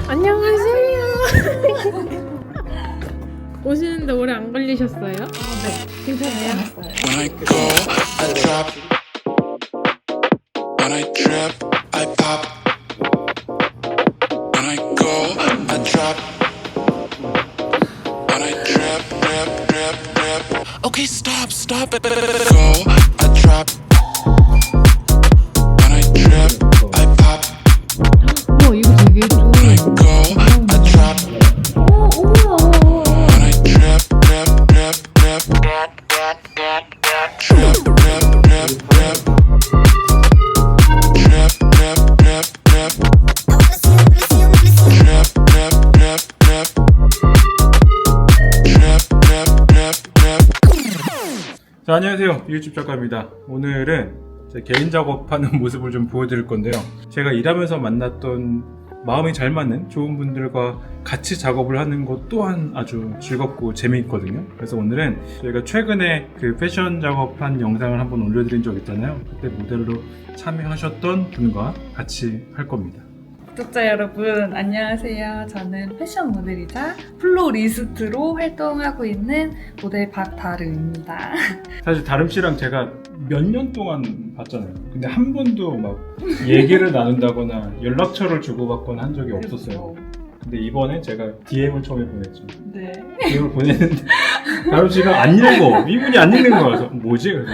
안녕하세요. 오시는데 오래 안 걸리셨어요? 네, 괜찮아요? When I go, I drop. When I trip, I pop. When I go, I drop. When I trip, trip, trip, trip. Okay, stop it. Go, I drop. When I trip, I pop. 우와, 이거 되게 좀. When I go, I drop. 우와. When I trip, trip, trip, trip. Trip, trip, trip, trip. Trip, trip, trip, trip. Trip, trip, trip, trip. Trip, trip, trip, trip. 자, 안녕하세요. 이웃집 작가입니다. 오늘은 제 개인 작업하는 모습을 좀 보여드릴 건데요. 제가 일하면서 만났던 마음이 잘 맞는 좋은 분들과 같이 작업을 하는 것 또한 아주 즐겁고 재미있거든요. 그래서 오늘은 저희가 최근에 그 패션 작업한 영상을 한번 올려드린 적 있잖아요. 그때 모델로 참여하셨던 분과 같이 할 겁니다. 구독자 여러분 안녕하세요. 저는 패션 모델이자 플로리스트로 활동하고 있는 모델 박다름입니다. 사실 다름씨랑 제가 몇 년 동안 봤잖아요. 근데 한 번도 막 얘기를 나눈다거나 연락처를 주고받거나 한 적이 없었어요. 근데 이번에 제가 DM을 처음에 보냈죠. 네. DM을 보냈는데 다름씨가 안 읽어. 이분이 안 읽는 거야. 그래서 뭐지? 그래서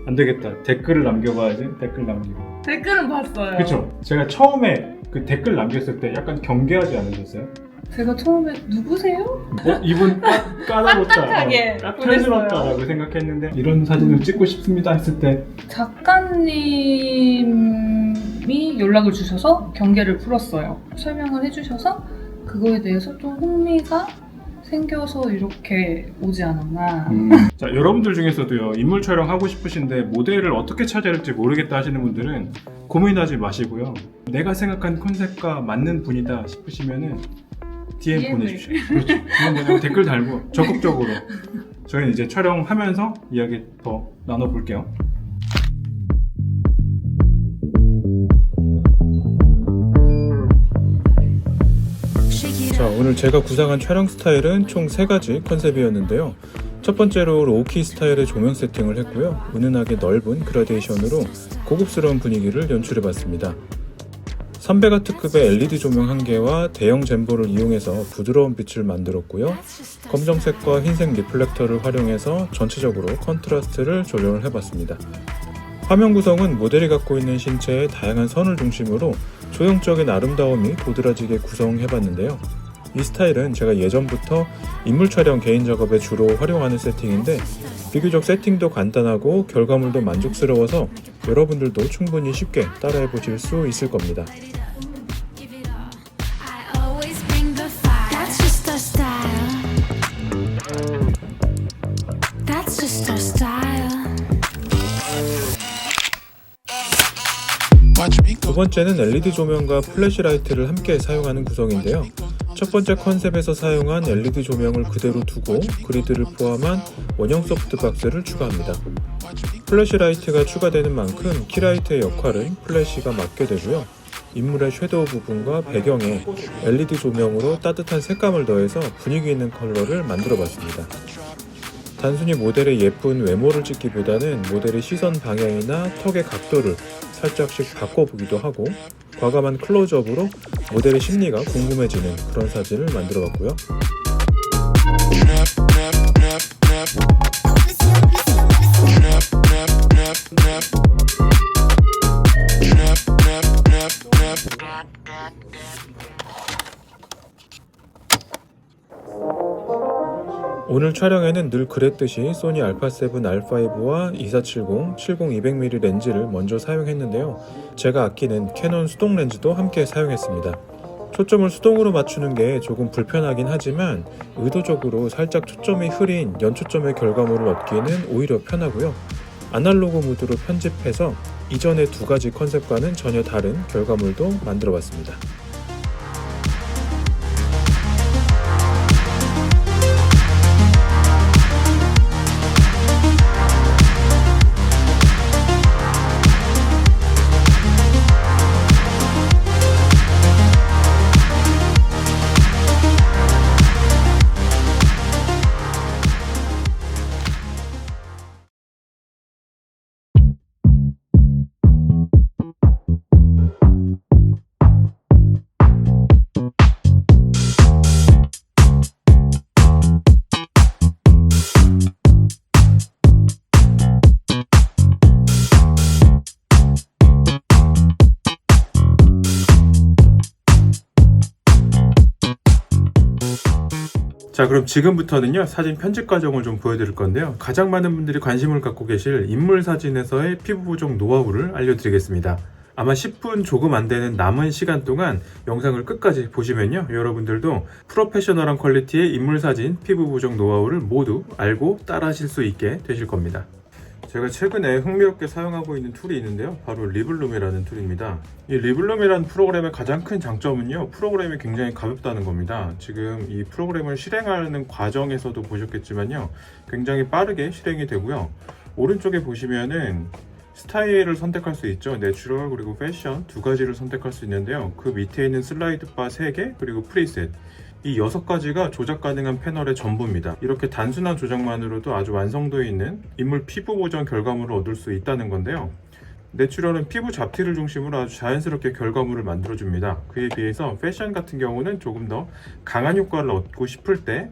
안 되겠다. 댓글을 남겨봐야지. 댓글 남기고. 댓글은 봤어요. 그쵸? 제가 처음에 그 댓글 남겼을 때 약간 경계하지 않으셨어요? 제가 처음에 누구세요? 이분 까다롭다, 빡빡하게 까탈스럽다라고 생각했는데 이런 사진을 찍고 싶습니다 했을 때 작가님이 연락을 주셔서 경계를 풀었어요. 설명을 해주셔서 그거에 대해서 좀 흥미가 생겨서 이렇게 오지 않았나. 자, 여러분들 중에서도요, 인물 촬영하고 싶으신데 모델을 어떻게 찾아야 할지 모르겠다 하시는 분들은 고민하지 마시고요. 내가 생각한 컨셉과 맞는 분이다 싶으시면은 DM 보내주십시오. 그렇죠. DM 보내고 댓글 달고 적극적으로 저희는 이제 촬영하면서 이야기 더 나눠볼게요. 자, 오늘 제가 구상한 촬영 스타일은 총 3가지 컨셉이었는데요. 첫 번째로 로우키 스타일의 조명 세팅을 했고요. 은은하게 넓은 그라데이션으로 고급스러운 분위기를 연출해봤습니다. 300W 특급의 LED 조명 1개와 대형 잼볼을 이용해서 부드러운 빛을 만들었고요. 검정색과 흰색 리플렉터를 활용해서 전체적으로 컨트라스트를 조정을 해봤습니다. 화면 구성은 모델이 갖고 있는 신체의 다양한 선을 중심으로 조형적인 아름다움이 도드라지게 구성해봤는데요. 이 스타일은 제가 예전부터 인물 촬영 개인 작업에 주로 활용하는 세팅인데 비교적 세팅도 간단하고 결과물도 만족스러워서 여러분들도 충분히 쉽게 따라해보실 수 있을 겁니다. 두 번째는 LED 조명과 플래시라이트를 함께 사용하는 구성인데요. 첫 번째 컨셉에서 사용한 LED 조명을 그대로 두고 그리드를 포함한 원형 소프트박스를 추가합니다. 플래시라이트가 추가되는 만큼 키라이트의 역할은 플래시가 맡게 되고요. 인물의 섀도우 부분과 배경에 LED 조명으로 따뜻한 색감을 더해서 분위기 있는 컬러를 만들어 봤습니다. 단순히 모델의 예쁜 외모를 찍기보다는 모델의 시선 방향이나 턱의 각도를 살짝씩 바꿔보기도 하고 과감한 클로즈업으로 모델의 심리가 궁금해지는 그런 사진을 만들어봤고요. 오늘 촬영에는 늘 그랬듯이 소니 알파7 R5와 2470, 70-200mm 렌즈를 먼저 사용했는데요. 제가 아끼는 캐논 수동 렌즈도 함께 사용했습니다. 초점을 수동으로 맞추는 게 조금 불편하긴 하지만 의도적으로 살짝 초점이 흐린 연초점의 결과물을 얻기는 오히려 편하고요. 아날로그 모드로 편집해서 이전의 2가지 컨셉과는 전혀 다른 결과물도 만들어봤습니다. 자, 그럼 지금부터는요 사진 편집 과정을 좀 보여드릴 건데요, 가장 많은 분들이 관심을 갖고 계실 인물 사진에서의 피부 보정 노하우를 알려드리겠습니다. 아마 10분 조금 안 되는 남은 시간 동안 영상을 끝까지 보시면요, 여러분들도 프로페셔널한 퀄리티의 인물 사진 피부 보정 노하우를 모두 알고 따라 하실 수 있게 되실 겁니다. 제가 최근에 흥미롭게 사용하고 있는 툴이 있는데요, 바로 리블룸이라는 툴입니다. 이 리블룸이라는 프로그램의 가장 큰 장점은요, 프로그램이 굉장히 가볍다는 겁니다. 지금 이 프로그램을 실행하는 과정에서도 보셨겠지만요, 굉장히 빠르게 실행이 되고요. 오른쪽에 보시면은 스타일을 선택할 수 있죠. 내추럴 그리고 패션 두 가지를 선택할 수 있는데요, 그 밑에 있는 슬라이드 바 3개 그리고 프리셋, 이 6가지가 조작 가능한 패널의 전부입니다. 이렇게 단순한 조작만으로도 아주 완성도 있는 인물 피부 보정 결과물을 얻을 수 있다는 건데요, 내추럴은 피부 잡티를 중심으로 아주 자연스럽게 결과물을 만들어줍니다. 그에 비해서 패션 같은 경우는 조금 더 강한 효과를 얻고 싶을 때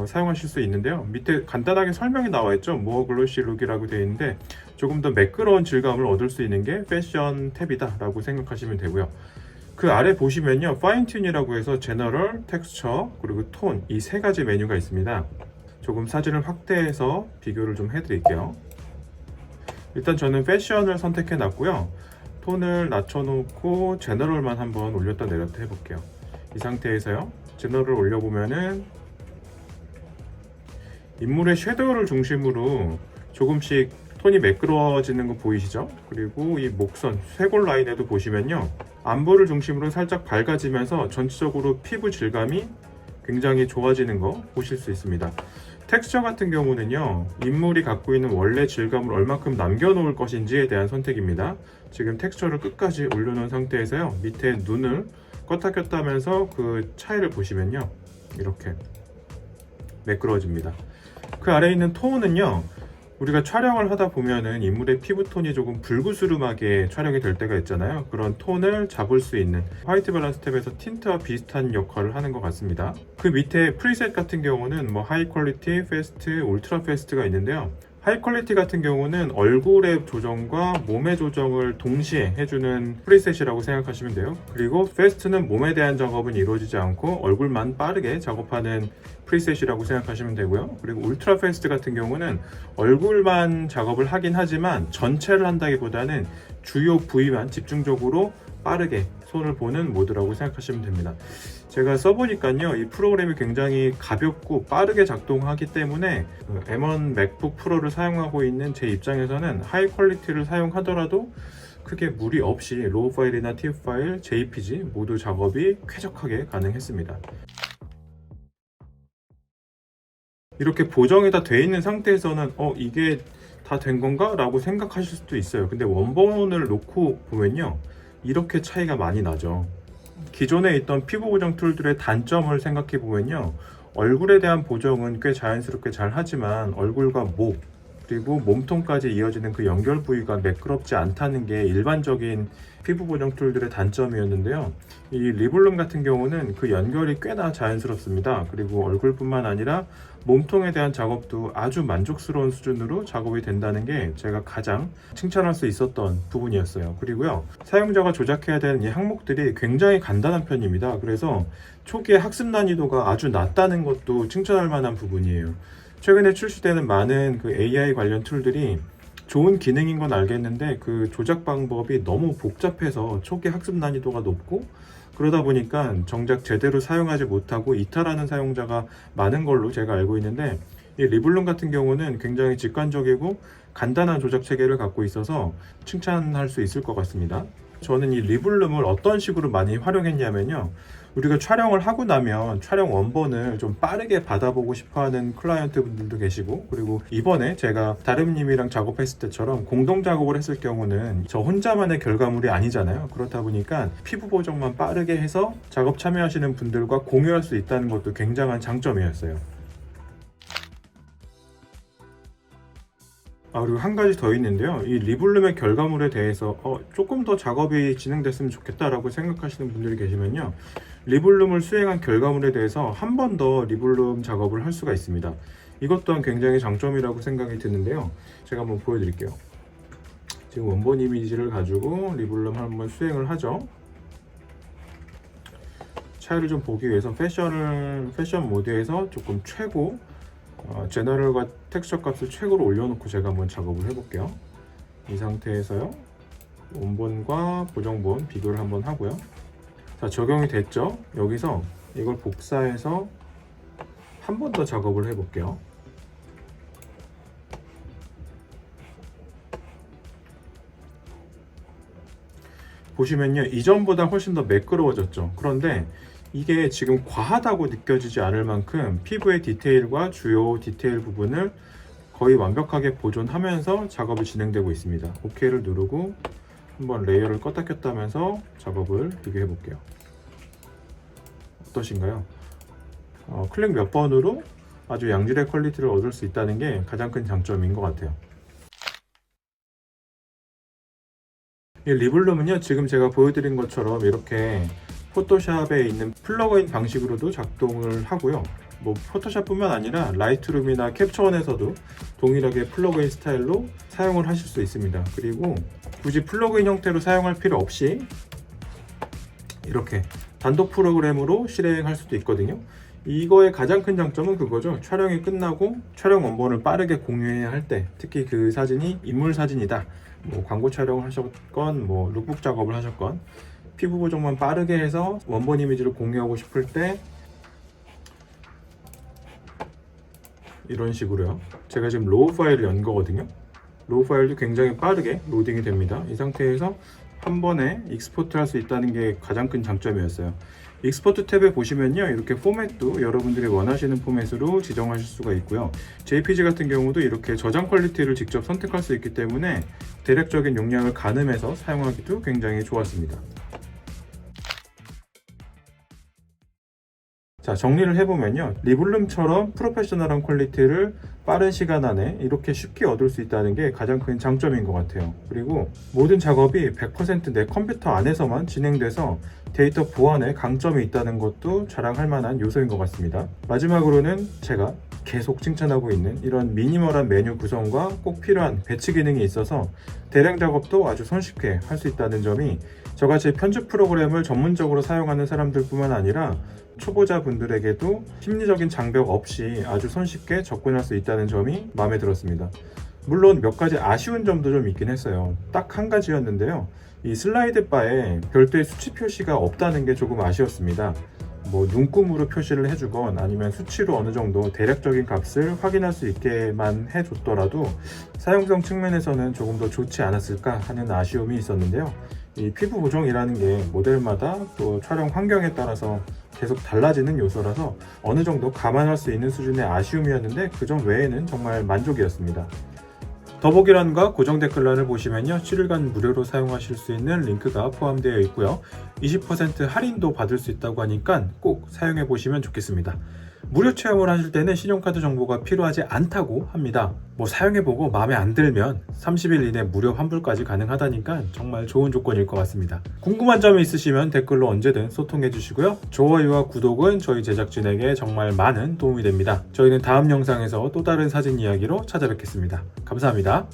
사용하실 수 있는데요, 밑에 간단하게 설명이 나와 있죠. 모어 글로시 룩이라고 되어 있는데 조금 더 매끄러운 질감을 얻을 수 있는 게 패션 탭이다 라고 생각하시면 되고요. 그 아래 보시면요, 파인 튠이라고 해서 제너럴, 텍스처, 그리고 톤, 이 3가지 메뉴가 있습니다. 조금 사진을 확대해서 비교를 좀 해드릴게요. 일단 저는 패션을 선택해 놨고요, 톤을 낮춰놓고 제너럴만 한번 올렸다 내렸다 해볼게요. 이 상태에서요, 제너럴 올려보면은 인물의 섀도우를 중심으로 조금씩 톤이 매끄러워지는 거 보이시죠? 그리고 이 목선, 쇄골 라인에도 보시면요, 안부를 중심으로 살짝 밝아지면서 전체적으로 피부 질감이 굉장히 좋아지는 거 보실 수 있습니다. 텍스처 같은 경우는요, 인물이 갖고 있는 원래 질감을 얼마큼 남겨놓을 것인지에 대한 선택입니다. 지금 텍스처를 끝까지 올려놓은 상태에서요, 밑에 눈을 껐다 켰다 하면서 그 차이를 보시면요, 이렇게 매끄러워집니다. 그 아래에 있는 톤은요, 우리가 촬영을 하다 보면은 인물의 피부톤이 조금 불구스름하게 촬영이 될 때가 있잖아요. 그런 톤을 잡을 수 있는 화이트 밸런스 탭에서 틴트와 비슷한 역할을 하는 것 같습니다. 그 밑에 프리셋 같은 경우는 뭐 하이 퀄리티, 패스트, 울트라 패스트가 있는데요, 하이 퀄리티 같은 경우는 얼굴의 조정과 몸의 조정을 동시에 해주는 프리셋이라고 생각하시면 돼요. 그리고 패스트는 몸에 대한 작업은 이루어지지 않고 얼굴만 빠르게 작업하는 프리셋이라고 생각하시면 되고요. 그리고 울트라 패스트 같은 경우는 얼굴만 작업을 하긴 하지만 전체를 한다기보다는 주요 부위만 집중적으로 빠르게 손을 보는 모드라고 생각하시면 됩니다. 제가 써보니까요, 이 프로그램이 굉장히 가볍고 빠르게 작동하기 때문에 M1 맥북 프로를 사용하고 있는 제 입장에서는 하이 퀄리티를 사용하더라도 크게 무리 없이 로우 파일이나 TIFF 파일, JPG 모두 작업이 쾌적하게 가능했습니다. 이렇게 보정이 다 돼 있는 상태에서는 이게 다 된 건가? 라고 생각하실 수도 있어요. 근데 원본을 놓고 보면요, 이렇게 차이가 많이 나죠. 기존에 있던 피부 보정 툴들의 단점을 생각해 보면요, 얼굴에 대한 보정은 꽤 자연스럽게 잘 하지만 얼굴과 목 그리고 몸통까지 이어지는 그 연결 부위가 매끄럽지 않다는 게 일반적인 피부 보정 툴들의 단점이었는데요, 이 리블룸 같은 경우는 그 연결이 꽤나 자연스럽습니다. 그리고 얼굴뿐만 아니라 몸통에 대한 작업도 아주 만족스러운 수준으로 작업이 된다는 게 제가 가장 칭찬할 수 있었던 부분이었어요. 그리고요, 사용자가 조작해야 되는 이 항목들이 굉장히 간단한 편입니다. 그래서 초기에 학습 난이도가 아주 낮다는 것도 칭찬할 만한 부분이에요. 최근에 출시되는 많은 그 AI 관련 툴들이 좋은 기능인 건 알겠는데 그 조작 방법이 너무 복잡해서 초기 학습 난이도가 높고, 그러다 보니까 정작 제대로 사용하지 못하고 이탈하는 사용자가 많은 걸로 제가 알고 있는데, 이 리블룸 같은 경우는 굉장히 직관적이고 간단한 조작 체계를 갖고 있어서 칭찬할 수 있을 것 같습니다. 저는 이 리블룸을 어떤 식으로 많이 활용했냐면요, 우리가 촬영을 하고 나면 촬영 원본을 좀 빠르게 받아보고 싶어하는 클라이언트 분들도 계시고, 그리고 이번에 제가 다름님이랑 작업했을 때처럼 공동 작업을 했을 경우는 저 혼자만의 결과물이 아니잖아요. 그렇다 보니까 피부 보정만 빠르게 해서 작업 참여하시는 분들과 공유할 수 있다는 것도 굉장한 장점이었어요. 그리고 한 가지 더 있는데요, 이 리블룸의 결과물에 대해서 조금 더 작업이 진행됐으면 좋겠다라고 생각하시는 분들이 계시면요, 리블룸을 수행한 결과물에 대해서 한 번 더 리블룸 작업을 할 수가 있습니다. 이것 또한 굉장히 장점이라고 생각이 드는데요, 제가 한번 보여드릴게요. 지금 원본 이미지를 가지고 리블룸 한번 수행을 하죠. 차이를 좀 보기 위해서 패션 모드에서 조금 최고 제너럴과 텍스처 값을 최고로 올려놓고 제가 한번 작업을 해볼게요. 이 상태에서요, 원본과 고정본 비교를 한번 하고요. 자, 적용이 됐죠? 여기서 이걸 복사해서 한 번 더 작업을 해볼게요. 보시면요, 이전보다 훨씬 더 매끄러워졌죠. 그런데 이게 지금 과하다고 느껴지지 않을 만큼 피부의 디테일과 주요 디테일 부분을 거의 완벽하게 보존하면서 작업이 진행되고 있습니다. OK를 누르고 한번 레이어를 껐다 켰다 하면서 작업을 비교해 볼게요. 어떠신가요? 클릭 몇 번으로 아주 양질의 퀄리티를 얻을 수 있다는 게 가장 큰 장점인 것 같아요. 이 리블룸은요, 지금 제가 보여드린 것처럼 이렇게 포토샵에 있는 플러그인 방식으로도 작동을 하고요. 뭐 포토샵뿐만 아니라 라이트룸이나 캡처원에서도 동일하게 플러그인 스타일로 사용을 하실 수 있습니다. 그리고 굳이 플러그인 형태로 사용할 필요 없이 이렇게 단독 프로그램으로 실행할 수도 있거든요. 이거의 가장 큰 장점은 그거죠. 촬영이 끝나고 촬영 원본을 빠르게 공유해야 할 때, 특히 그 사진이 인물 사진이다, 뭐 광고 촬영을 하셨건 뭐 룩북 작업을 하셨건 피부 보정만 빠르게 해서 원본 이미지를 공유하고 싶을 때 이런 식으로요. 제가 지금 로우 파일을 연 거거든요. 로우 파일도 굉장히 빠르게 로딩이 됩니다. 이 상태에서 한 번에 익스포트 할 수 있다는 게 가장 큰 장점이었어요. 익스포트 탭에 보시면요, 이렇게 포맷도 여러분들이 원하시는 포맷으로 지정하실 수가 있고요. JPG 같은 경우도 이렇게 저장 퀄리티를 직접 선택할 수 있기 때문에 대략적인 용량을 가늠해서 사용하기도 굉장히 좋았습니다. 자, 정리를 해보면요, 리블룸처럼 프로페셔널한 퀄리티를 빠른 시간 안에 이렇게 쉽게 얻을 수 있다는 게 가장 큰 장점인 것 같아요. 그리고 모든 작업이 100% 내 컴퓨터 안에서만 진행돼서 데이터 보안에 강점이 있다는 것도 자랑할 만한 요소인 것 같습니다. 마지막으로는 제가 계속 칭찬하고 있는 이런 미니멀한 메뉴 구성과 꼭 필요한 배치 기능이 있어서 대량 작업도 아주 손쉽게 할 수 있다는 점이 저같이 편집 프로그램을 전문적으로 사용하는 사람들뿐만 아니라 초보자 분들에게도 심리적인 장벽 없이 아주 손쉽게 접근할 수 있다는 점이 마음에 들었습니다. 물론 몇 가지 아쉬운 점도 좀 있긴 했어요. 딱 한 가지였는데요, 이 슬라이드 바에 별도의 수치 표시가 없다는 게 조금 아쉬웠습니다. 뭐 눈금으로 표시를 해주건 아니면 수치로 어느 정도 대략적인 값을 확인할 수 있게만 해줬더라도 사용성 측면에서는 조금 더 좋지 않았을까 하는 아쉬움이 있었는데요. 이 피부 보정이라는 게 모델마다 또 촬영 환경에 따라서 계속 달라지는 요소라서 어느 정도 감안할 수 있는 수준의 아쉬움이었는데 그 점 외에는 정말 만족이었습니다. 더보기란과 고정 댓글란을 보시면요, 7일간 무료로 사용하실 수 있는 링크가 포함되어 있고요. 20% 할인도 받을 수 있다고 하니까 꼭 사용해 보시면 좋겠습니다. 무료 체험을 하실 때는 신용카드 정보가 필요하지 않다고 합니다. 뭐 사용해보고 마음에 안 들면 30일 이내 무료 환불까지 가능하다니까 정말 좋은 조건일 것 같습니다. 궁금한 점이 있으시면 댓글로 언제든 소통해 주시고요. 좋아요와 구독은 저희 제작진에게 정말 많은 도움이 됩니다. 저희는 다음 영상에서 또 다른 사진 이야기로 찾아뵙겠습니다. 감사합니다.